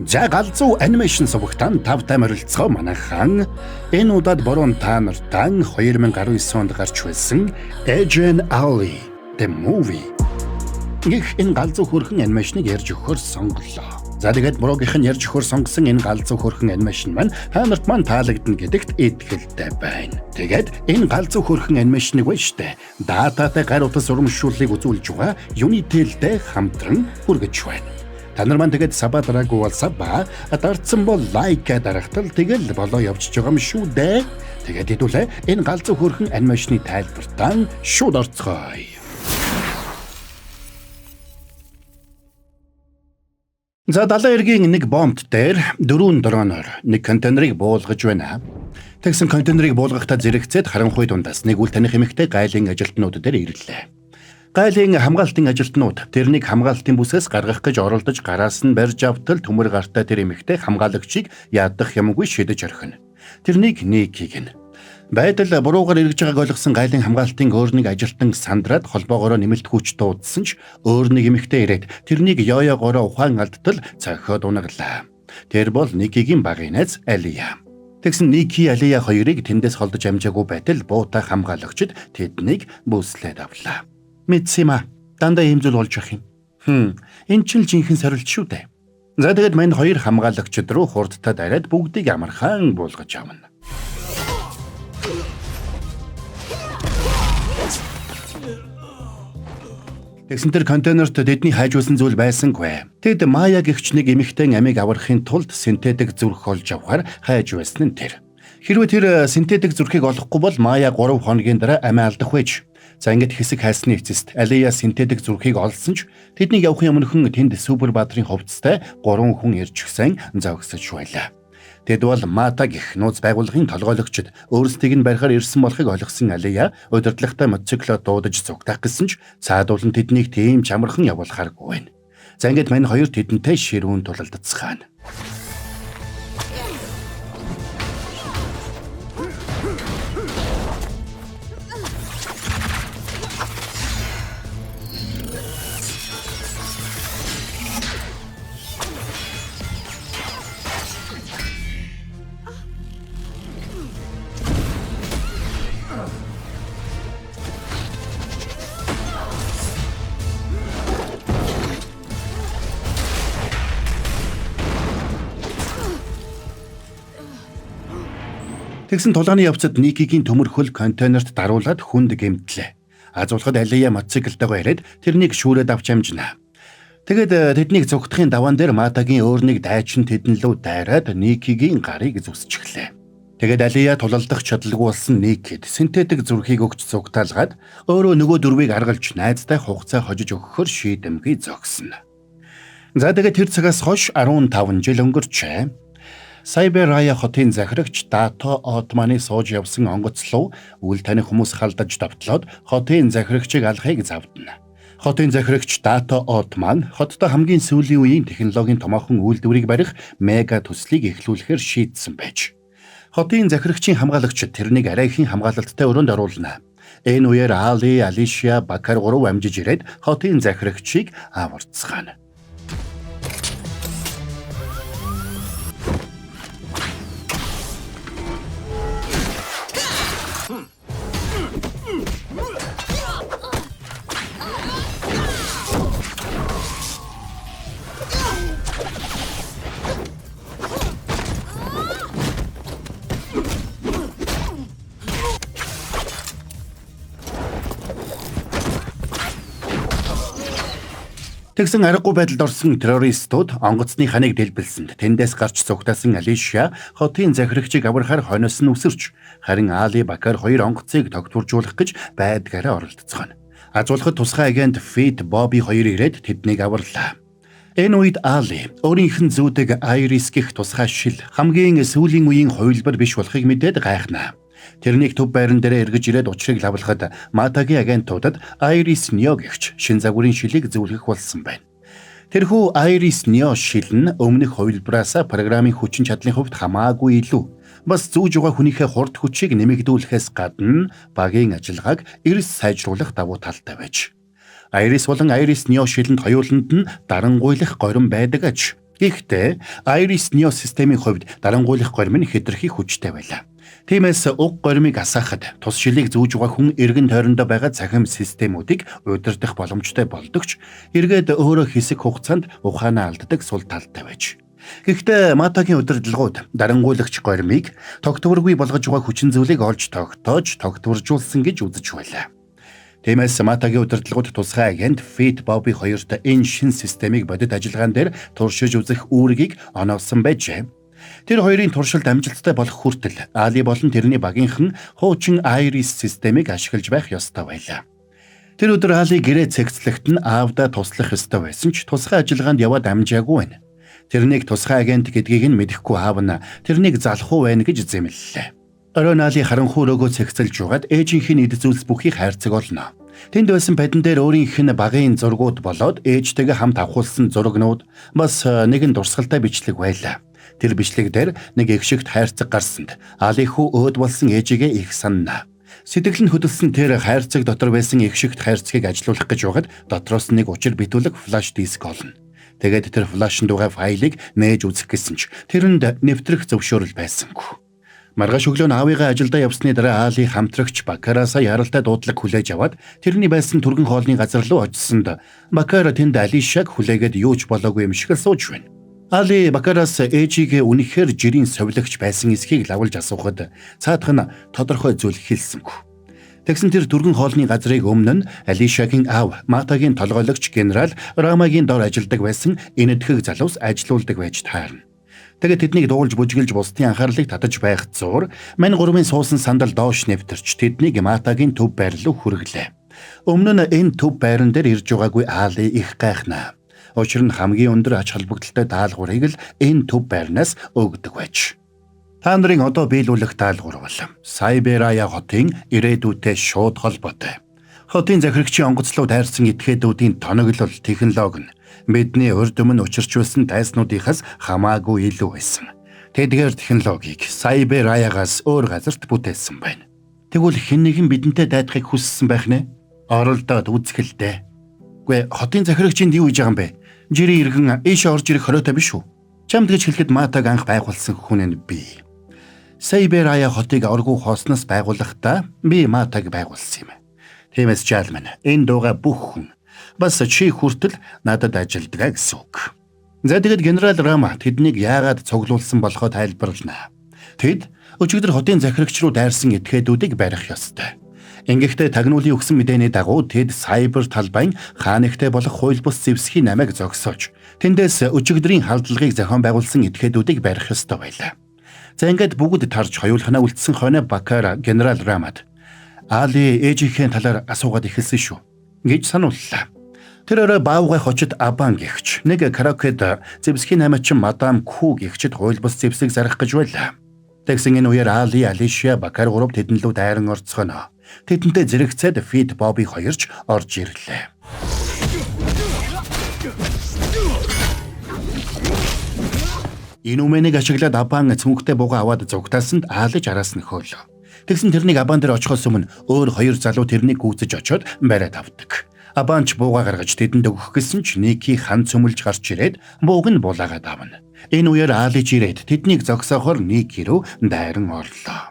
За галзуу анимашн сувагтан тавтай морилцгоо манайхан энэ удаад борон та нартай 2019 онд гарч байсан Agent Ali The Movie гэх энэ галзуу хөрхөн анимашныг ярьж өгөхөөр сонголоо. За тэгээд буруугийнх нь ярьж өгөхөөр сонгосон энэ галзуу хөрхөн анимашн маань хамарт маань таалагдана гэдэгт итгэлтэй байна. Тэгээд энэ галзуу хөрхөн анимашныг байна штэ. Дататай гар утас урамшууллыг үзүүлж байгаа Unitel-тэй хамтран хүргэж байна. Та нар маань тэгээд саба дараагүй бол саба, дарцсан бол лайк дарахтал тэгэл болоо явж байгаа юм шүү дээ. Тэгээд хэдүүлээ энэ галзуу хөрхөн анимашны тайлбартаа шууд орцгоё. За далайн эргийн нэг бомбт дээр 4 дроноор нэг контейнерыг буулгаж байна. Тэгсэн контейнерыг буулгахтаа зэрэгцээд харанхуй дундаас нэг үл таних эмэгтэй гайлын ажилтнууд дээр ирлээ. Гайлын хамгаалтын ажилтнууд тэрнийг хамгаалтын бүсээс гаргах гэж оролдож гараас нь барьж автал төмөр гартаа тэр эмэгтэй хамгаалагчийг ядах юмгүй шидэж орхино. Тэрнийг Никиг нь байдал буруугаар эргэж байгааг ойлгосон гайлын хамгаалтын өөр нэг ажилтан сандраад холбоогоороо нэмэлт хүч дуудсан ч өөр нэг эмэгтэй ирээд тэрнийг ёёгоороо ухаан алдтал цохиод унаглаа. Тэр бол Никигийн багын найз Алия. Тэгсэн Ники Алия хоёрыг тэндээс холдож амжаагүй байтал буутай хамгаалагчид тэднийг бүслээд авлаа. Мэдсэма дандаа ийм зүйл болж ах юм. Энэ ч л жинхэнэ сорилт шүү дээ. За тэгээд мань хоёр хамгаалагчид руу хурдтай дараад бүгдийг амархан буулгаж авна. Тэгсэн тэр контейнерт тэдний хайжуулсан зүйл байсангүй. Тэд Мая гэгч нэг эмэгтэй амийг аврахын тулд синтетик зүрх олж авахар хайж байсан нь тэр. Хэрвээ тэр синтетик зүрхийг олохгүй бол Мая 3 хоногийн дараа амиа алдах байж. За ингээд хэсэг хайсны эцэст Алия синтетик зүрхийг олсон ч тэднийг явахын өмнөхөн тэнд супер баатрын хувцастай 3 хүн ирж гисэн зогсож байлаа. Тэд бол Мата гэх нууц байгууллагын толгойлогчд өөрсдийг нь барихаар ирсэн болохыг ойлгосон Алия удирдлагатай мотоциклоо дуудаж зүгтах гэсэн ч цаадуулан тэднийг тийм чамархан явуулахааргүй байна. За ингээд мань хоёр тэдэнтэй ширүүн тулалдацгаана. Тэгсэн тулааны явцад Никигийн төмөр хөл контейнерт даруулаад хүнд гэмтлээ. Азуулахад Алия мотоциклтайгаа ирээд тэрнийг шүүрээд авч амжина. Тэгээд тэднийг зүгтхийн даваан дээр Матагийн өөр нэг дайчин тэдэн лөө дайраад Никигийн гарыг зүсчихлээ. Тэгээд Алия тулалдах чадалгүй болсон Никид синтетик зүрхийг өгч зүгтаалгаад өөрөө нөгөө дөрвийг аргалж найзтай хугацаа хожиж өгөхөөр шийдэмгий зогсно. За тэгээд тэр цагаас хойш 15 жил өнгөрчээ. Сайберая хотын захирагч Дато Отманы сууж явсан онгоцлоо үл таних хүмүүс халдаж давтлаад хотын захирагчийг алахыг завдна. Хотын захирагч Дато Отман хоттой хамгийн сүүлийн үеийн технологийн томоохон үйлдвэрийг барих мега төслийг эхлүүлэхээр шийдсэн байж. Хотын захирагчийн хамгаалагчид тэрнийг арайхийн хамгаалалттай өрөөнд оруулна. Энэ үеэр Али, Алишия, Бакар гурав амжиж ирээд хотын захирагчийг аварцгаана. Тэгсэн аргагүй байдалд орсон террористууд онгоцны ханыг дэлбэлсэнд тэндээс гарч зүгтаасан Алишия хотын захирагчийг аврахаар хойноос нь үсэрч харин Али Бакар хоёр онгоцыг тогтворжуулах гэж байдгаараа оролдоцгоно. Азуулахад тусгай агент Фит Бобби хоёр ирээд тэднийг аварлаа. Энэ үед Али өөрийнх нь зүүдэг Айрис гэх тусгай шил хамгийн сүүлийн үеийн хувилбар биш болохыг мэдээд гайхнаа. Тэрнийг төв байран дээр эргэж ирээд учрыг лавлахад Матагийн агентуудад Айрис Нио гэгч шин загварын шилийг зөвлөх болсон байна. Тэрхүү Айрис Нио шил нь өмнөх хувилбараас программын хүчин чадлын хувьд хамаагүй илүү. Бас зүүж байгаа хүнийхээ хурд хүчийг нэмэгдүүлэхээс гадна багийн ажиллагааг эрс сайжруулах давуу талтай байж. Айрис болон Айрис Нио шилэнд хоёуланд нь дарангуйлах горин байдаг аж. Гэхдээ Iris Neo системийн хувьд дарангуйлах горим нь хэтэрхий хүчтэй байлаа. Тиймээс уг горимыг асаахад тус шилийг зүүж байгаа хүн эргэн тойрондоо байгаа цахим системүүдийг удирдах боломжтой болдогч эргээд өөрөө хэсэг хугацаанд ухаанаа алддаг сул талтай байж. Гэхдээ Матагийн удирдлагууд дарангуйлагч горимыг тогтворгүй болгож байгаа хүчин зүйлийг олж тогтоож тогтворжуулсан гэж үзэж байлаа. Тиймээс Матагийн удирдлагууд тусгай агент Fit Bobby хоёрт энэ шин системийг бодит ажиллагаан дээр туршиж үзэх үүргийг оноолсон байжээ. Тэр хоёрын туршилт амжилттай болох хүртэл Али болон тэрний багийнхан хуучин Iris системийг ашиглаж байх ёстой байлаа. Тэр өдөр Али гэрээ цэгцлэгт нь аавда туслах ёстой байсан ч тусгай ажиллагаанд яваад амжаагүй байна. Тэрнийг тусгай агент гэдгийг нь мэдэхгүй аав нь тэрнийг залхуу байна гэж зэмлэлээ. Оройн Али харанхуй рөөгөө цэгцэлж угаад ээжийнх нь эд зүйлс бүхийг хайрцаг олно. Тэнд байсан падан дээр өөрийнх нь багын зургууд болоод ээжтэйгээ хамт авахулсан зурагнууд бас нэгэн дурсгалтай бичлэг байлаа. Тэр бичлэг дээр нэг эгшигт хайрцаг гарсанд Али хүү өөд болсон ээжигээ их санана. Сэтгэл нь хөдөлсөн тэр хайрцаг дотор байсан эгшигт хайрцгийг ажилуулах гэж байгаад дотроос нэг учир битүүлэг флаш диск олно. Тэгээд тэр флашнд байгаа файлыг нээж үзэх гэсэн ч тэрэнд нэвтрэх зөвшөөрөл байсангүй. Маргааш өглөө нь аавыгаа ажилдаа явсны дараа Али хамтрагч Бакараасаа яралтай дуудлага хүлээж аваад тэрний байсан түргэн хоолны газар руу очсонд Бакара тэнд Алишаг хүлээгээд юу ч болоогүй юм шиг л сууж байна. Али Бакараас ээжигээ үнэхээр жирийн совилогч байсан эсхийг лавлж асуухад цаадах нь тодорхой зүйл хэлсэнгүй. Тэгсэн тэр түргэн хоолны газрыг өмнө нь Алишагийн аав Матагийн толгойлогч генерал Рамагийн дор ажилдаг байсан энэтхэг залуус ажилуулдаг байж таарна. Тэгээд тэднийг дуулж бүжгэлж бусдын анхаарлыг татаж байх зуур мань гурвын суусан сандал доош нэвтэрч тэднийг Матагийн төв байр руу хүргэлээ. Өмнө нь энэ төв байран дээр ирж байгаагүй Али их гайхнаа. Учир нь хамгийн өндөр ач холбогдолтой даалгаврыг л энэ төв байрнаас өгдөг байж. Та нарын одоо биелүүлэх даалгавар бол Сайберая хотын ирээдүйтэй шууд холбоотой. Хотын захирагчийн онгоцлууд хайрсан этгээдүүдийн тоноглол технологи нь бидний урд өмнө учирчулсан дайснуудынхаас хамаагүй илүү байсан. Тэдгээр технологиг Сайбераяагаас өөр газарт бүтээсэн байна. Тэгвэл хэн нэгэн бидэнтэй дайдахыг хүссэн байх нэ? Оролдоод үзгэлдээ. Гүй хотын захирагчинд юу хийж байгаа юм бэ? Жирийн иргэн ийш орж ирэх хориотой биш үү? Чамд гэж хэлэхэд Матаг анх байгуулсан хүн нь би. Сайберая хотыг оргуу хоосноос байгуулахдаа би Матаг байгуулсан юм. Тиймээс жаалман энэ дууга бүх хүн бас чи хүртэл надад ажилдгаа гэсэн үг. За тэгэд генерал Рама тэднийг яагаад цуглуулсан болохоо тайлбарлана. Тэд өчигдөр хотын захирагч руу дайрсан этгээдүүдийг барих ёстой. Ингэхдээ тагнуулын өгсөн мэдээний дагуу тэд сайбер талбайн хаанигтай болох хууль бус зэвсгийн намайг зогсоож тэндээс өчигдрийн халдлагыг зохион байгуулсан этгээдүүдийг барих ёстой байлаа. За ингээд бүгд тарж хоёулахнаа үлдсэн хойно Бакара генерал Рамад Али ээжийнхээ талаар асуугаад эхэлсэн шүү гэж санууллаа. Тэр орой Баавгай хочид Абан гэгч нэг каракед зэвсгийн намайчин мадам Ку гэгчд хууль бус зэвсэг зарах гэж байлаа. Тэгсэн энэ үеэр Али Алишия Бакар гурав тэдэн лүү дайран орцгоно. Тэдэнтэй зэрэгцээд Fit Bobby хоёрч орж ирлээ. Энэ үмэнийг ашиглаад Абан цүнхтэй бууга аваад зугтаасанд Алиж араас нь хөөлөө. Тэгсэн тэрнийг Абан дээр очихоос өмнө өөр хоёр залуу тэрнийг гүйцэж очоод бариад авдаг. Абанч бууга гаргаж тэдэнд өгөх гэсэн ч Ники хан цөмөлж гарч ирээд бууг нь булаагаад авна. Энэ үеэр Алиж ирээд тэднийг зогсоохоор Ники рүү дайран орлоо.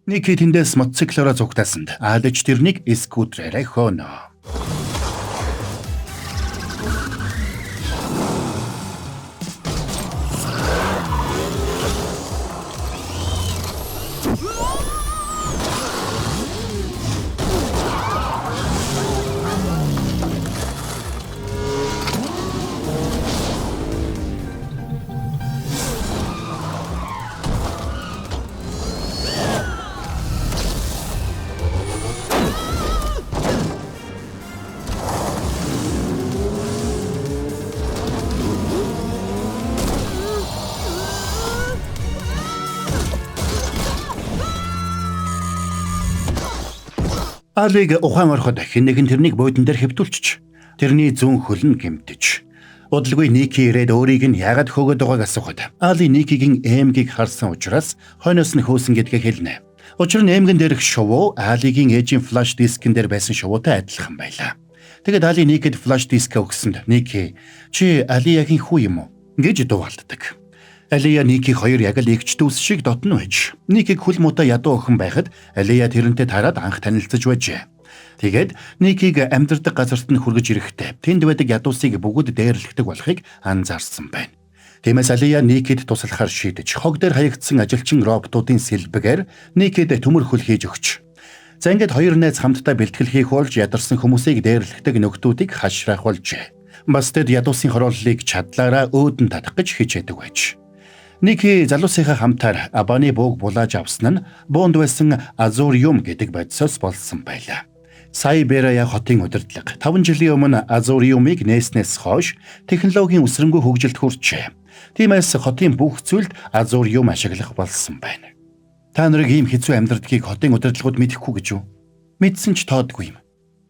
Ники тэндээс мотоциклороо зугтаасанд Алиж тэрнийг скутерээрээ хөнөө. Алиг ухаан ороход хэн нэгэн тэрнийг буудан дээр хэвтүүлчих. Тэрний зүүн хөл нь гэмтэж. Удалгүй Ники ирээд өөрийг нь яагаад хөөгд байгааг асуухад Али Никигийн ээмгийг харсан учраас хойноос нь хөөсөн гэдгээ хэлнэ. Учир нь ээмгэн дээрх шувуу Алигийн ээжийн флаш дискэн дээр байсан шувуутай адилхан байлаа. Тэгэд Али Никид флаш диск өгсөнд Ники "Чи Алиягийн хүү юм уу?" гэж дуугалддаг. Алия Ники хоёр яг л эгч дүүс шиг дотно байж. Никиг хүл муутай ядуу охин байхад Алия тэрнтэй тараад анх танилцж байжээ. Тэгээд Никиг амьдардаг газарт нь хүргэж ирэхдээ тэнд байдаг ядуусыг бүгд дээрлэгдэг болохыг анзаарсан байна. Тиймээс Алия Никид туслахаар шийдэж хог дээр хаягдсан ажилчин роботуудын сэлбэгээр Никид төмөр хөл хийж өгч. За ингээд хоёр найз хамтдаа бэлтгэл хийх болж ядарсан хүмүүсийг дээрлэгдэг нөхдүүдийг хашраах болжээ. Бас тэд ядуусын хорооллыг чадлаараа өөдөн татах гэж хичээдэг байж. Ники залуусынхаа хамтаар Абаны бууг булааж авсан нь буунд байсан Азуриум гэдэг бодисоос болсон байлаа. Сайберая хотын удирдлага 5 жилийн өмнө Азуриумыг нээснээс хойш технологийн өсрөнгөө хөгжилд хүрчээ. Тиймээс хотын бүх зүйлд Азуриум ашиглах болсон байна. Та нарыг ийм хэцүү амьдралдгийг хотын удирдлагууд мэдэхгүй гэж юу? Мэдсэн ч тоодгүй юм.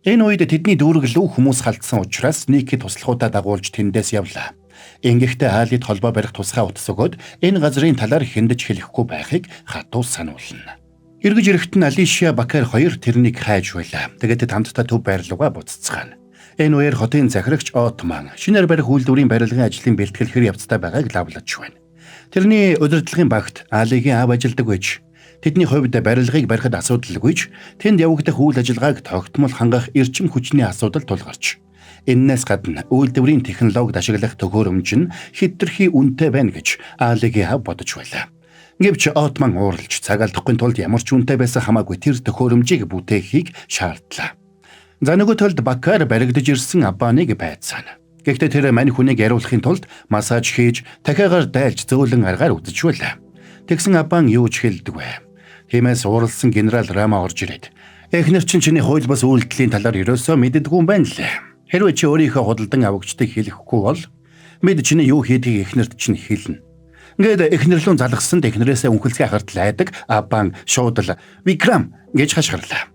Энэ үед тэдний дүүрэг лүү хүмүүс халтсан учраас Ники туслахуудаа дагуулж тэндээс явлаа. Ингэхдээ Алид холбоо барих тусгай утас өгөөд энэ газрын талаар хэндэж хэлэхгүй байхыг хатуу сануулна. Эргэж ирэхэд нь Алишия Бакар хоёр тэрнийг хайж байлаа. Тэгээд хамтдаа төв байрлууга буцацгаана. Энэ үеэр хотын захирагч Отман шинээр барих үйлдвэрийн барилгын ажлын бэлтгэл хэр явцтай байгааг лавлаж байна. Тэрний удирдлагын багт Алигийн аав ажилладаг байж. Тэдний хувьд барилгыг барихад асуудалгүйч тэнд явагдах үйл ажиллагааг тогтмол хангах эрчим хүчний асуудал тулгарч. Эннээс гадна үйлдвэрийн технологид ашиглах төхөөрөмж нь хэтэрхий үнэтэй байна гэж Алигийн аав бодож байлаа. Гэвч Отман ууралж цаг алдахгүй тулд ямар ч үнэтэй байсан хамаагүй тэр төхөөрөмжийг бүтээхийг шаардлаа. За нөгөө талд Бакар баригдаж ирсэн Абаныг байцаана. Гэхдээ тэр мань хүнийг яриулахын тулд массаж хийж дахиагаар дайлж зөөлөн аргаар үзэж байлаа. Тэгсэн Абан юу ч хэлдэг вэ? Тиймээс ууралсан генерал Рама орж ирээд "Эхнэр чинь чиний хууль бус үйлдэлийн талаар ерөөсөө мэддэггүй юм байна лээ. Хэрвээ чи өөрийнхөө худалдан авагчдыг хэлэхгүй бол мэд чиний юу хийдгийг эхнэрт чинь хэлнэ." Ингээд эхнэрлүүн залгсанд эхнэрээсээ үнхэлцгээ харт лайдаг Абан шууд л "Викрам" гэж хашгирлаа.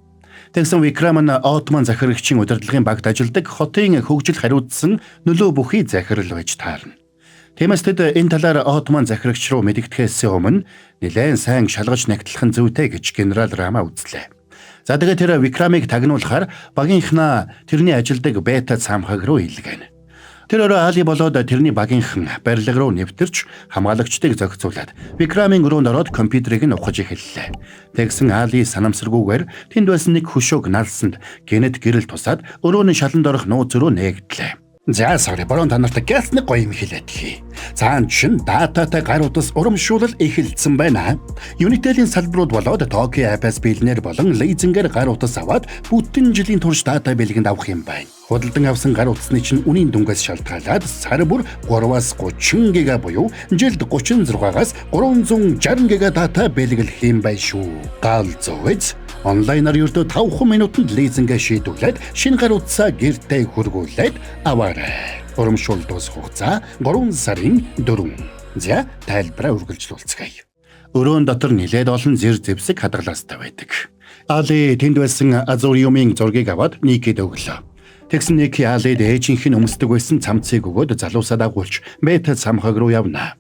Тэгсэн Викрам нь Отман захирагчийн удирдлагын багт ажилладаг хотын хөгжил хариуцсан нөлөө бүхий захирал байж таарна. Тиймээс тэд энэ талаар Отман захирагч руу мэдэгдэхээс өмнө нэлээд сайн шалгаж нягтлах нь зүйтэй гэж генерал Рама үзлээ. За тэгээд тэр Викрамыг тагнуулахаар багийнхнаа тэрний ажилдаг бета цамхаг руу илгээнэ. Тэр өөрөө Али болоод тэрний багийнхан барилга руу нэвтэрч хамгаалагчдыг зохицуулаад Викрамын өрөөнд ороод компьютерийг нь ухаж эхэллээ. Тэгсэн Али санамсаргүйгээр тэнд байсан нэг хөшөөг налсанд гэнэт гэрэл тусаад өрөө нь шаланд орох нууц рүү нээгдлээ. За баруун та нарт гялс нэг гоё юм хэлээд хий. Цаан чин дататай гар утас урамшуулал эхэлсэн байна. Unitel-ийн салбарууд болоод Tokyo Apps бэлнээр болон лизингээр гар утас аваад бүтэн жилийн турш дата бэлгэнд авах юм байна. Худалдан авсан гар утасны чинь үнийн дүнгээс шалтгаалаад сар бүр 3-аас 30 ГБ буюу жилд 36-аас 360 ГБ дата бэлгэлэх юм байна шүү. Гал зовж онлайнаар ердөө 5 минутанд лизингээ шийдүүлээд шинэ гар утсаа гэртээ хүргүүлээд аваарай. Урамшуул дуусах хугацаа 3 сарын 4. За тайлбараа үргэлжлүүлцгээе. Өрөөн дотор нилээд олон зэр зэвсэг хадгалаастай байдаг. Али тэнд байсан Азуриумын зургийг аваад Никид өглөө. Тэгсэн Ники Алид ээжийнх нь өмсдөг байсан цамцыг өгөөд залуусаа дагуулж бета цамхаг руу явна.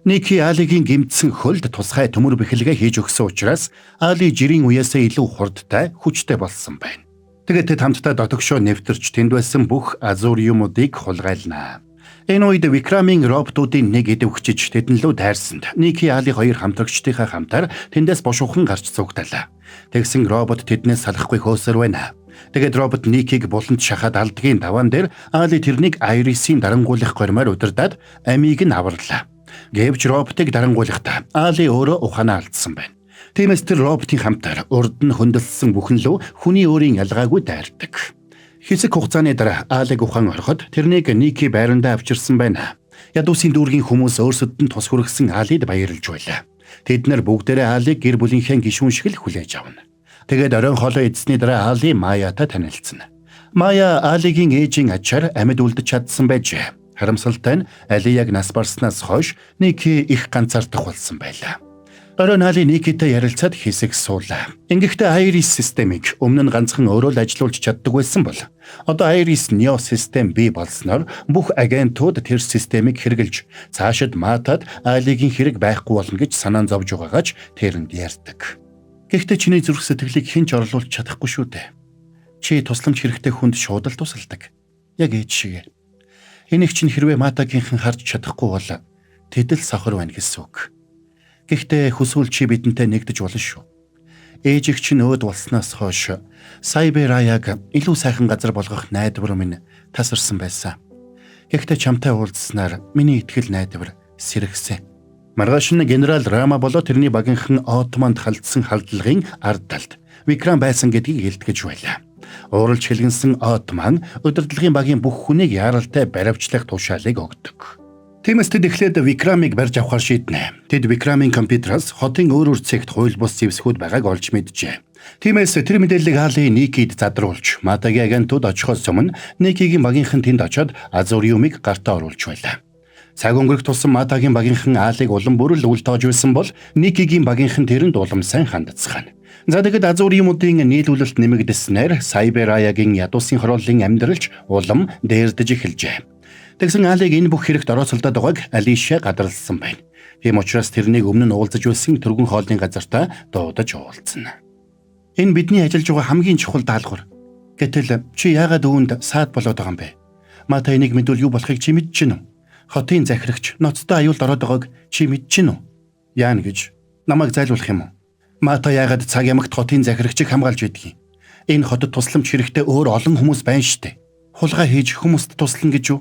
Ники Алигийн гимтсэн хөлд тусгай төмөр бэхлэгээ хийж өгсөн учраас Али жирийн үеэсээ илүү хурдтай, хүчтэй болсон байна. Тэгээд тэд хамтдаа дотогшоо нэвтэрч тэнд байсан бүх Азуриумуудыг хулгайлнаа. Энэ үед Викрамын роботуудын нэг идэвхжиж тэдэн лөө тайрсанд Ники Али хоёр хамтрагчдынхаа хамтаар тэндээс бошуухан гарч цугталаа. Тэгсэн робот тэднээс салахгүй хөөсөр байна. Тэгээд робот Никиг буланд шахаад алдгийн даваан дээр Али тэрнийг Айрисийн дарангуулах гормоор удирдаад амийг нь аварлаа. Гэвч роботыг дарангуулахдаа Али өөрөө ухаанаа алдсан байна. Тиймээс тэр роботын хамтаар урд нь хөндлөсөн бүхэн лөө хүний өөрийн ялгаагүй дайрдаг. Хэсэг хугацааны дараа Алиг ухаан ороход тэрнийг Ники байрандаа авчирсан байна. Ядуусын дүүргийн хүмүүс өөрсөд нь тус хүргэсэн Алид баярлж байлаа. Тэд нар бүгдээрээ Алиг гэр бүлийнхээ гишүүн шиг л хүлээж авна. Тэгээд оройн хоолой эзсний дараа Али Маятай танилцсан. Мая Алигийн ээжийн ачаар амьд үлдэж чадсан байжээ. Харамсалтай нь Али яг нас барснаас хойш Ники их ганцаардах болсон байлаа. Оройн Али Никитэй ярилцаад хэсэг суулаа. Ингэхдээ Iris системийг өмнө нь ганцхан өөрөө л ажилуулж чаддаг байсан бол одоо Iris Neo систем бий болсноор бүх агентууд тэр системийг хэрэгжилж цаашид Матад Алигийн хэрэг байхгүй болно гэж санаан зовж байгаагач тэрэнд ярьдаг. Гэхдээ чиний зүрх сэтгэлийг хэн ч орлуулж чадахгүй шүү дээ. Чи тусламж хэрэгтэй хүнд шууд л тусалдаг. Яг ээж шиг. Энийг чинь хэрвээ Матагийнхан харж чадахгүй бол тэдэл сохор байна гэсэн үг. Гэхдээ хүсвэл чи бидэнтэй нэгдэж болно шүү. Ээжийг чинь өөд болсноос хойш Сайбераяг илүү сайхан газар болгох найдвар минь тасарсан байсан. Гэхдээ чамтай уулзснаар миний итгэл найдвар сэрэгсэн. Маргааш нь генерал Рама болоо тэрний багийнхан Отманд халдсан халдлагын ард талд Викрам байсан гэдгийг илтгэж байлаа. Ууралж хэлгэнсэн Отман удирдлагын багийн бүх хүнийг яаралтай баривчлах тушаалыг өгдөг. Тиймээс тэд эхлээд Викрамыг барьж авахар шийднэ. Тэд Викрамын компьютероос хотын өөр цэгт хууль бус зэвсгүүд байгааг олж мэджээ. Тиймээс тэр мэдээллийг Али Никид задруулж Матагийн агентууд очихоос өмнө Никигийн багийнхан тэнд очоод Азуриумыг гартаа оруулж байлаа. Цаг өнгөрөх тусам Матагийн багийнхан Алиг улам бүрэл үл тоож байсан бол Никигийн багийнхан тэрэнд улам сайн хандцгаана. За тэгэд Азуриумуудын нийлүүлэлт нэмэгдэснээр Сайбераягийн ядуусын хорооллын амьдралч улам дээрдэж эхэлжээ. Тэгсэн Алиг энэ бүх хэрэгт орооцолдоод байгааг Алиша гадарлсан байна. Тийм учраас тэрнийг өмнө нь уулзаж байсан түргэн хоолны газартаа дуудаж уулзна. Энэ бидний ажиллаж байгаа хамгийн чухал даалгавар. Гэтэл чи яагаад үүнд саад болоод байгаа юм бэ? Мата энийг мэдвэл юу болохыг чи мэдэж гинү? Хотын захирагч ноцтой аюулд ороод байгааг чи мэдэж гинү? Яана гэж намайг зайлуулах юм уу? Мата яагаад цаг ямагт хотын захирагчийг хамгаалж байдгийг? Энэ хотод тусламж хэрэгтэй өөр олон хүмүүс байна штэ. Хулгай хийж хүмүүст туслана гэж юу?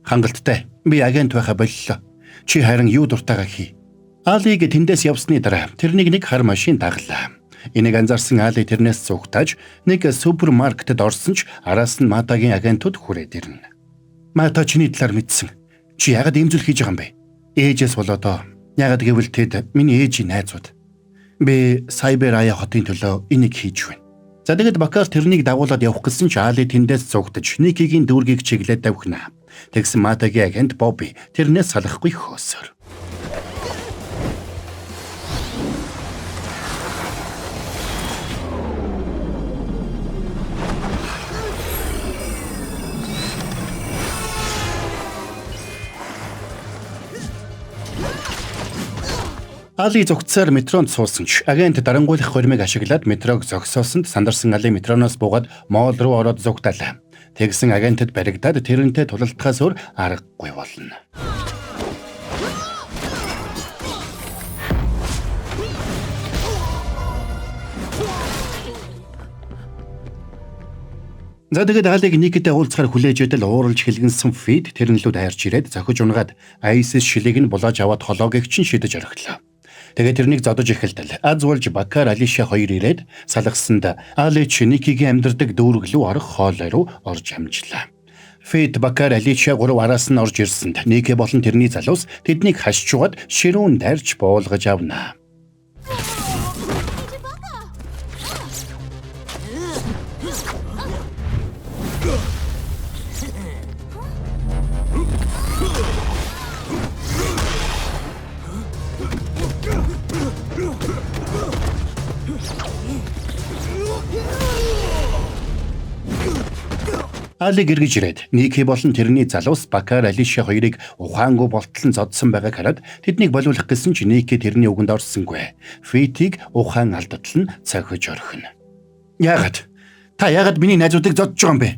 Хангалттай. Би агент байха боллоо. Чи харин юу дуртайгаа хий. Алиг тэндээс явсны дараа тэрнийг нэг хар машин даглаа. Энийг анзаарсан Али тэрнээс цугтааж нэг супермаркетд орсон ч араас нь Матагийн агентууд хүрээд ирнэ. Мата чиний талаар мэдсэн. Чи яагаад ийм зүйл хийж байгаа юм бэ? Ээжээс болоодоо. Яагаад гэвэл тэд миний ээжийн найзууд. Би Сайберая хотын төлөө энийг хийж байна. За тэгэд Бакар тэрнийг дагуулад явах гэсэн ч Али тэндээс цугтаж Никигийн дүүргийг чиглээд давхина. Тэгсэн Матагийн агент Бобби тэрнээс салахгүй хөөсөр. Али зогцсоор метронд суусан ч агент дарангуйлах хормыг ашиглаад метрог зогсоосонд сандарсан Али метроноос буугаад моол руу ороод зугтаалаа. Тэгсэн агентэд баригдаад тэрнтэй тулалдахаас өөр аргагүй болно. За тэгэд Алиг Никитэй уулзахаар хүлээж идэл ууралж хэлгэнсэн Фид тэрнлүүд хайрч ирээд зохиж унгаад Айсис шилийг нь булааж аваад хологийг чинь шидэж орхилоо. Тэгээд тэрнийг зодож эхэлдэл. Аз болж Бакар Алиша хоёр ирээд салгасанд Алич Никигийн амьдардаг дүүрэг рүү орох хоолой руу орж амжлаа. Фид Бакар Алиша гурав араас нь орж ирсэнд Ники болон тэрний залуус тэднийг хашиж угаад ширүүн дайрч буулгаж авнаа. Алиг эргэж ирээд Ники болон тэрний залуус Бакар Алиша хоёрыг ухаангүй болтлон зодсон байгааг хараад тэднийг болиулах гэсэн ч Ники тэрний үгэнд орсонгүй. Фитийг ухаан алдатлан цохиж орхино. Яагаад? Та яагаад миний найзуудыг зодж байгаа юм бэ?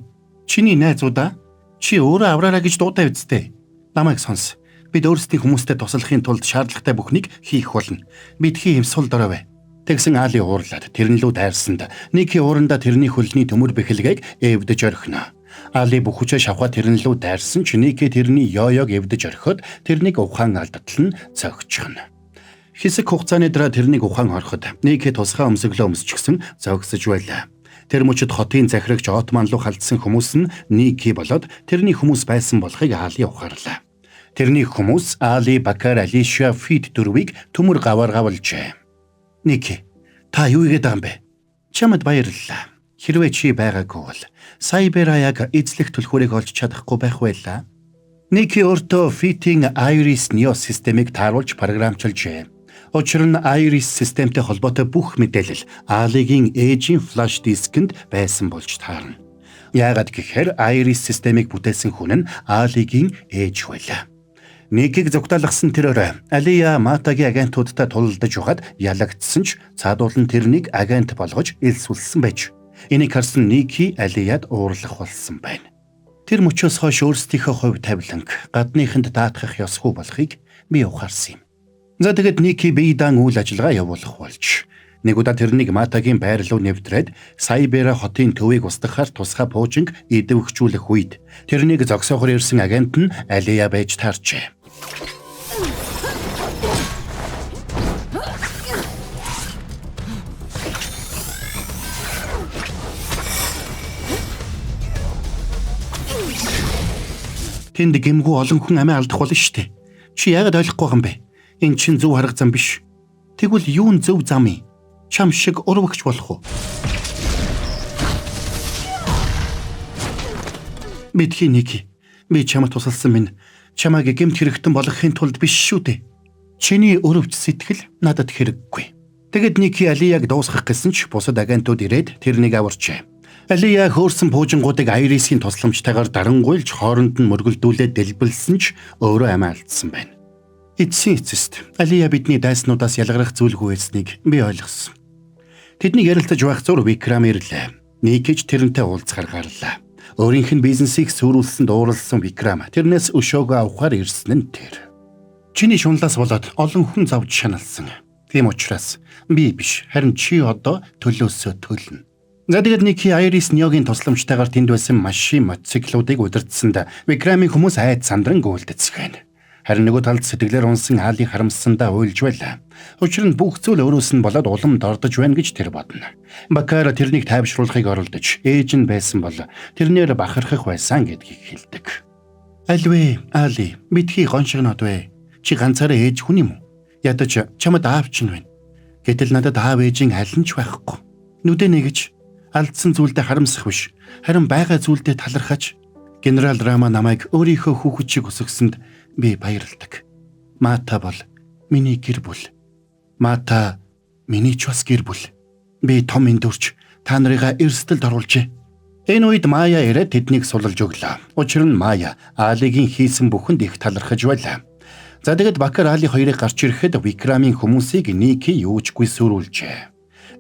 Чиний найзуудаа? Чи өөрөө авраараа гэж дуудаа үсттэй. Намайг сонс. Бид өөрсдийн хүмүүстэй туслахын тулд шаардлагатай бүхнийг хийх болно. Бидхий юм сул дорой. Тэгсэн Али уурлаад тэрнлүү дайрсанд Ники уурандаа тэрний хөлний төмөр бэхэлгээг эвдэж орхино. Али бүх хүчээ шавхаа тэрнлүү дайрсан ч Ники тэрний ёёг эвдэж орхиод тэрнийг ухаан алдатлан цогчихно. Хэсэг хугацааны дараа тэрнийг ухаан ороход Ники тусгай өмсөглөө өмсчихсэн зогсож байлаа. Тэр мөчөд хотын захирагч Отман руу халдсан хүмүүс нь Ники болоод тэрний хүмүүс байсан болохыг Али ухаарлаа. Тэрний хүмүүс Али, Бакар, Алиша, Фид дөрвийг төмөр гаваар гавлжээ. Ники, та юу игээд байгаа юм бэ? Чамд баярлалаа. Хэрвээ чи байгаагүй бол Сайбераяг эзлэх түлхүүрийг олж чадахгүй байх байлаа. Ники өөртөө Фитийн Iris Neo системийг тааруулж програмчилжээ. Учир нь Iris системтэй холбоотой бүх мэдээлэл Алигийн ээжийн флаш дискэнд байсан болж таарна. Яагаад гэхээр Iris системийг бүтээсэн хүн нь Алигийн ээж байлаа. Никийг зугтаалгасан тэрээр Алия Матагийн агентуудтай тулалдаж угаад ялагдсан ч цаадуул нь тэрнийг агент болгож элсүүлсэн байж. Энийг харсан Ники Алияд уурлах болсон байна. Тэр мөчөөс хойш өөрсдийнхөө хувь тавиланг гадныханд даатгах ёсгүй болохыг би ухаарсан юм. За тэгэд Ники биедан үйл ажиллагаа явуулах болж нэг удаа тэрнийг Матагийн байр руу нэвтрээд Сайбера хотын төвийг устгахаар тусгай пуужинг идэвхжүүлэх үед тэрнийг зогсоохоор ирсэн агент нь Алия байж таарчээ. Тэнд гэмгүй олон хүн амиа алдах болно шүү дээ. Чи яагаад ойлгохгүй юм бэ? Энэ чинь зөв харга зам биш. Тэгвэл юу нь зөв зам юм? Чам шиг урвагч болох уу? Мэдхий Ники. Би чамд тусалсан минь. Чамайг гэмт хэрэгтэн болгохын тулд биш шүү дээ. Чиний өрөвч сэтгэл надад хэрэггүй. Тэгэд Ники Алияг дуусгах гэсэн ч бусад агентууд ирээд тэрнийг аварчээ. Алия хөөрсөн пуужингуудыг Айрисийн тусламжтайгаар дарангуйлж хооронд нь мөргөлдүүлээд дэлбэлсэн ч өөрөө амиа алдсан байна. Эцсийн эцэст Алия бидний дайснуудаас ялгарах зүйлгүй байсныг би ойлгосон. Тэдний ярилцаж байх зур Викрам ирлээ. Никэж тэрнтэй уулзахаар гарлаа. Өөрийнх нь бизнесийг сүрүүлсэн дууралсан Викрам тэрнээс өшөөгөө авахар ирсэн нь тэр. Чиний шунлаас болоод олон хүн зовж шаналсан. Тийм учраас би биш харин чи одоо төлөөсөө төлнө. За тэгээд Ники Айрис Нёгийн тусламжтайгаар тэнд байсан машин мотоциклуудыг удирдсанд Викрамын хүмүүс айд сандран гүйлдэцгэн. Харин нөгөө талд сэтгэлээр унсан Али харамссандаа уйлж байлаа. Учир нь бүх зүйл өөрөөс нь болоод улам дордож байна гэж тэр бодно. Бакара тэрнийг тайвшруулахыг оролдож ээж нь байсан бол тэрнээр бахархах байсан гэдгийг хэлдэг. Альвэ Али бидхий гоншигнод вэ? Чи ганцаараа ээж хүн юм уу? Ядаж чамд аав чинь байна. Гэтэл надад аав ээжийн аль нь ч байхгүй. Нүдэ нэгж алдсан зүйлдээ харамсах биш. Харин байгаа зүйлдээ талархаж генерал Рама намайг өөрийнхөө хүүхэд шиг өсгсөнд би баярлдаг. Мата бол миний гэр бүл. Мата миний ч бас гэр бүл. Би том эндүрч та нарыгаа эрсдэлд оруулжээ. Энэ үед Мая ирээд тэднийг суллаж өглөө. Учир нь Мая Алигийн хийсэн бүхэнд их талархаж байлаа. За тэгэд Бакар Али хоёрыг гарч ирэхэд Викрамын хүмүүсийг Ники юучгүй сүрүүлжээ.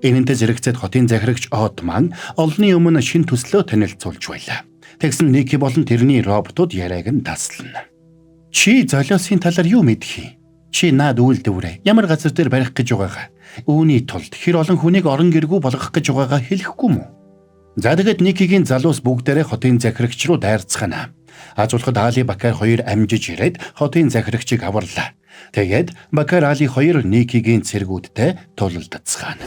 Энэнтэй зэрэгцээд хотын захирагч Од маань олонний өмнө шин төслөө танилцуулж байлаа. Тэгсэн Ники болон тэрний роботууд яриаг нь таслана. Чи золиосын талаар юу мэдэх юм? Чи наад үйлдвэрээ ямар газар дээр барих гэж байгаагаа? Үүний тулд хэр олон хүнийг орон гэргүй болгох гэж байгаагаа хэлэхгүй мүү? За тэгэд Никигийн залуус бүгдээрээ хотын захирагч руу дайрцгаана. Азуулхад Али Бакар хоёр амжиж ирээд хотын захирагчийг аварлаа. Тэгээд Бакар Али хоёр Никигийн цэргүүдтэй тулалдацгаана.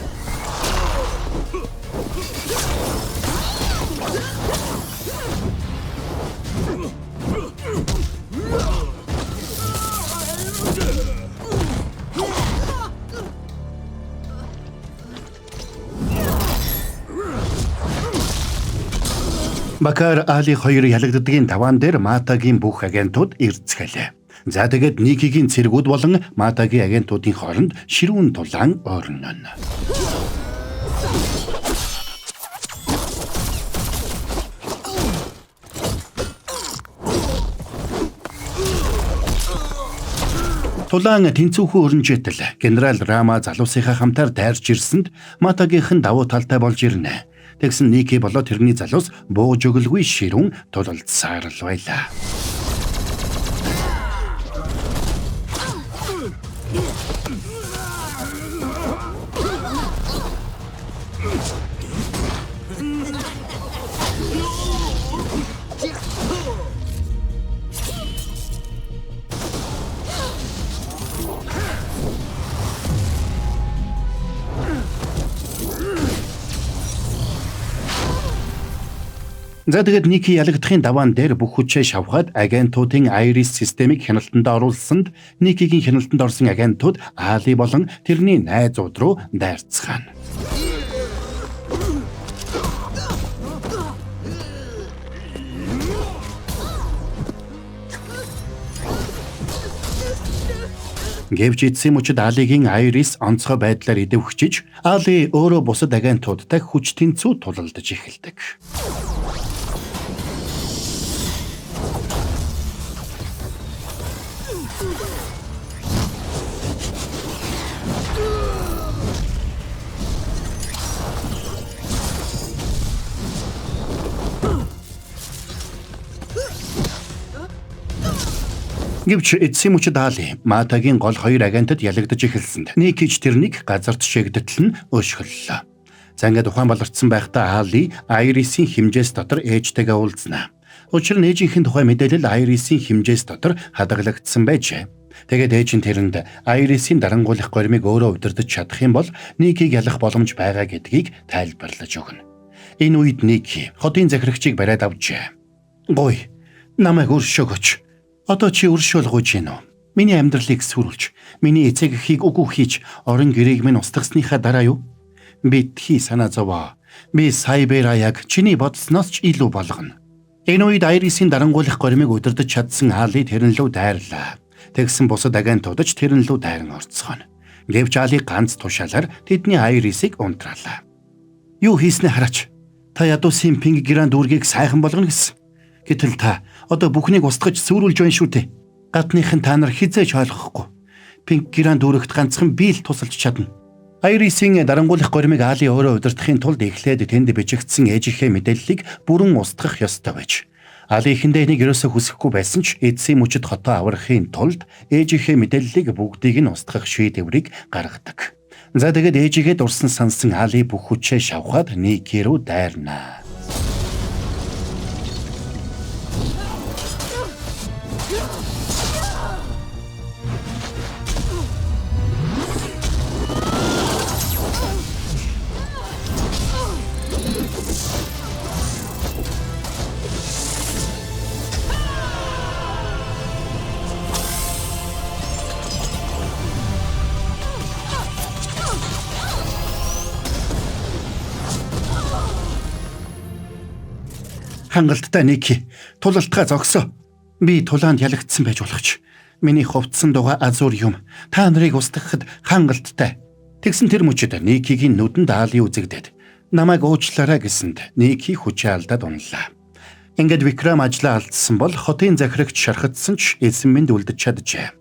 Бакар Али хоёр ялагддгийн таван дээр Матагийн бүх агентууд ирцгэлээ. За тэгээд Никигийн цэргүүд болон Матагийн агентуудын хооронд ширүүн тулаан ойрноно. Тулаан тэнцүүхүү өрнжээтэл генерал Рама залуусынхаа хамтаар дайрч ирсэнд Матагийнхэн давуу талтай болж ирнэ. Тэгсэн Ники болоо тэрний залуус бууж өгөлгүй ширүүн тулалдсаар л байлаа. За тэгээд Ники ялагдахын даваан дээр бүх хүчээ шавхаад агентуудын Айрис системийг хяналтанд оруулсанд Никигийн хяналтанд орсон агентууд Али болон тэрний найзууд руу дайрцгаана. Гэвч эцсийн мөчид Алигийн Айрис онцгой байдлаар идэвхжиж, Али өөрөө бусад агентуудтай хүч тэнцүү тулалдаж эхэлдэг. Гэвч эцсийн мөчид Али Матагийн гол хоёр агентад ялагдаж эхэлсэнд Никич тэрнийг газарт шигдэтэл нь өшгөллөө. За ингээд ухаан болорцсон байхдаа Али Айрисийн хэмжээс дотор ээжтэйгээ уулзнаа. Учир нь ээжийнхэн тухай мэдээлэл Айрисийн хэмжээс дотор хадгалагдсан байжээ. Тэгээд ээж нь тэрэнд Айрисийн дарангуулах горимыг өөрөө удирдах чадах юм бол Никийг ялах боломж байгаа гэдгийг тайлбарлаж өгнө. Энэ үед Ники хотын захирагчийг бариад авчээ. "Гой, намайг өршөөгөөч. Одоо чи өршөөлгөөж гин үү? Миний амьдралыг сүрүүлж, миний эцэг эхийг үгүй хийж, орон гэрээг минь устгасныхаа дараа юу? Би тхий санаа зовоо. Би Сайбера яг чиний бодсноос ч илүү болгоно." Энэ үед Айрисийн дарангуулах горимыг удирдах чадсан Али тэрэн лүү дайрлаа. Тэгсэн бусад агентууд ч тэрэн лүү дайран орцгоно. Гэвч Али ганц тушаалаар тэдний Айрисийг унтраалаа. "Юу хийснэ хараач. Та ядуусын Пинг Гранд дүүргийг сайхан болгоно гэсэн. Гэтэл та одоо бүхнийг устгаж сүрүүлж байна шүү дээ. Гадныхан та нар хизээж ойлгохгүй. Пинг Гранд дүүрэгт ганцхан би л тусалж чадна." Айрисийн дарангуулах горимыг Али өөрөө удирдахын тулд эхлээд тэнд бичигдсэн ээжийнхээ мэдээллийг бүрэн устгах ёстой байж. Али ихэндээ энийг ерөөсөө хүсэхгүй байсан ч эцсийн мөчид хотоо аврахын тулд ээжийнхээ мэдээллийг бүгдийг нь устгах шийдвэрийг гаргадаг. За тэгээд ээжигээ дурсан сансан Али бүх хүчээ шавхаад Ники рүү дайрнаа. "Хангалттай Ники, тулалтгаа зогсоо. Би тулаанд ялагдсан байж болох ч миний хувцсан дугаа азуур юм. Та нарыг устгахад хангалттай." Тэгсэн тэр мөчид Никигийн нүдэнд Али үзэгдээд "Намайг уучлаарай" гэсэнд Ники хүчээ алдаад унлаа. Ингээд Викрам ажлаа алдсан бол хотын захирагч шархагдсан ч эзэн минь үлдэж чаджээ.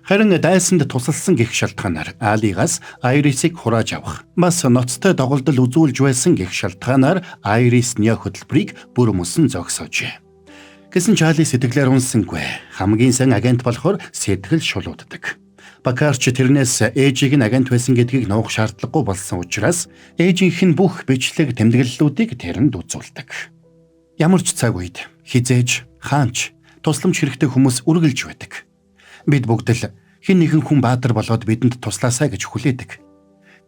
Харин дайсанд тусалсан гэх шалтгаанаар Алигаас Айрисыг хурааж авах, бас ноцтой доголдол үзүүлж байсан гэх шалтгаанаар Айрисны хөтөлбөрийг бүр мөсөн зогсоожээ. Гэсэн ч Али сэтгэлээр унсангүй. Хамгийн сайн агент болохоор сэтгэл шулууддаг. Бакарч тэрнээс ээжийг нь агент байсан гэдгийг нуух шаардлагагүй болсон учраас ээжийнх нь бүх бичлэг тэмдэглэлүүдийг тэрэнд үзүүлдэг. Ямар ч цаг үед хизээж хаанч тусламж хэрэгтэй хүмүүс үргэлж байдаг. Бид бүгд л хэн нэгэн хүн баатар болоод бидэнд туслаасай гэж хүлээдэг.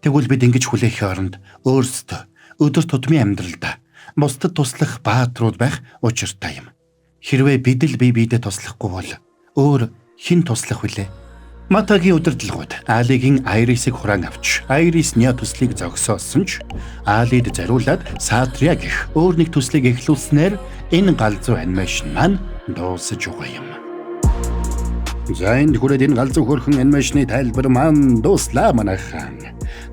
Тэгвэл бид ингэж хүлээхийн оронд өөрсдөө өдөр тутмын амьдралдаа бусдад туслах баатрууд байх учиртай юм. Хэрвээ бид л бие биедээ туслахгүй бол өөр хэн туслах вүлээ? Матагийн удирдлагууд Алигийн Айрисыг хураан авч Айрисны төслийг зогсоосон ч Алид зариулаад Сатрия гэх өөр нэг төслийг эхлүүлснээр энэ галзуу анимашн маань дуусаж байгаа юм. За энэ хүрээд энэ галзуу хөрхөн анимашны тайлбар маань дууслаа манайхан.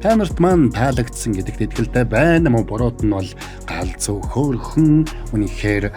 Та нарт маань таалагдсан гэдэгт итгэлтэй байна мөн бурууд нь бол галзуу хөрхөн үнэхээр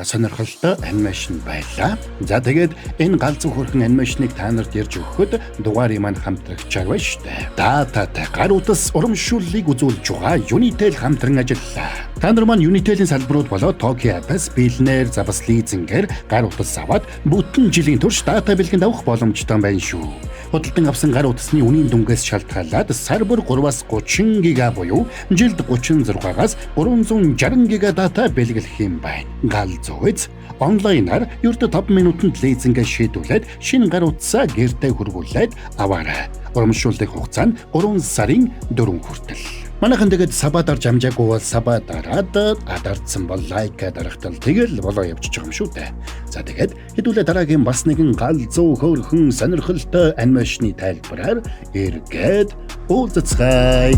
сонирхолтой анимашн байлаа. За тэгээд энэ галзуу хөрхөн анимашныг та нарт ярьж өгөхөд дугаарыг маань хамтрагчаар байна шүү дээ. Дататай гар утас урамшууллыг үзүүлж байгаа Unitel хамтран ажиллаа. Та нар маань Unitel-ийн салбарууд болоод Tokyo App-аас бэлнээр завс лизингээр гар утас аваад бүтэн жилийн турш дата бэлгэнд авах боломжтой байна шүү. Худалдан авсан гар утасны үнийн дүнгээс шалтгаалаад сар бүр 3-аас 30 ГБ буюу жилд 36-аас 360 ГБ дата бэлгэлэх юм байна. Галзууц онлайнаар ердөө 5 минутанд лизингээ шийдүүлээд шинэ гар утсаа гэртээ хөрвүүлээд аваарай. Урамшууллын хугацаа нь 3 сарын 4 хүртэл. Манайхан тэгээд сабаа дарж амжаагүй бол сабаа дараад гадарцсан бол лайк дарахтал тэгэл болоо явчих юм шүү дээ. За тэгээд хэдүүлээ дараагийн бас нэгэн галзуу хөөрхөн сонирхолтой анимашны тайлбараар эргээд уулзцгаая.